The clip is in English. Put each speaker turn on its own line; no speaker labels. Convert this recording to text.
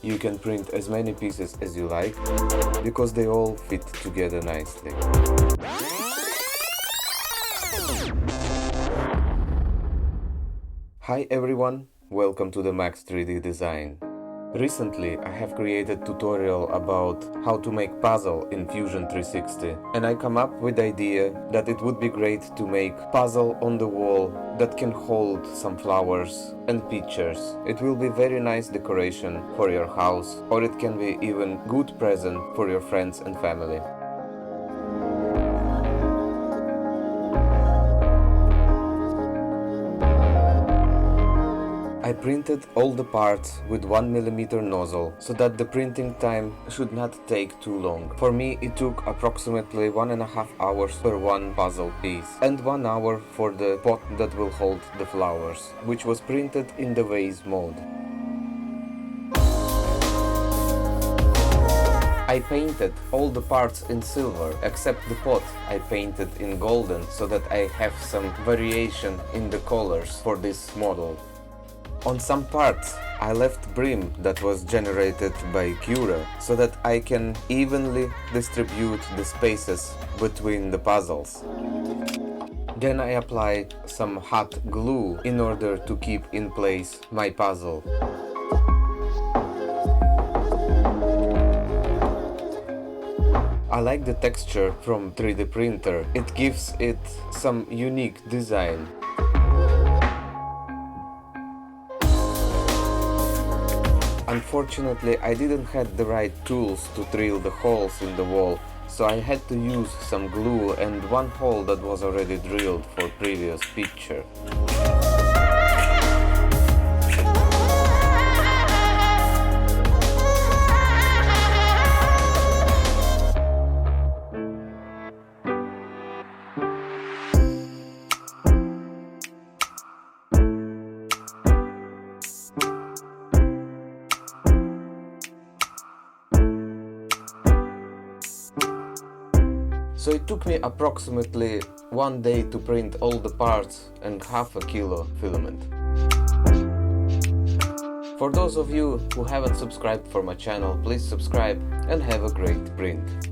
you can print as many pieces as you like, because they all fit together nicely. Hi everyone, welcome to the Max 3D Design. Recently I have created a tutorial about how to make puzzle in Fusion 360, and I come up with the idea that it would be great to make puzzle on the wall that can hold some flowers and pictures. It will be very nice decoration for your house, or it can be even good present for your friends and family. I printed all the parts with 1mm nozzle, so that the printing time should not take too long. For me it took approximately 1.5 hours per one puzzle piece, and 1 hour for the pot that will hold the flowers, which was printed in the vase mode. I painted all the parts in silver, except the pot I painted in golden, so that I have some variation in the colors for this model. On some parts I left brim that was generated by Cura, so that I can evenly distribute the spaces between the puzzles. Then I applied some hot glue in order to keep in place my puzzle. I like the texture from 3D printer, it gives it some unique design. Unfortunately, I didn't have the right tools to drill the holes in the wall, so I had to use some glue and one hole that was already drilled for previous picture. So it took me approximately 1 day to print all the parts and half a kilo filament. For those of you who haven't subscribed for my channel, please subscribe and have a great print.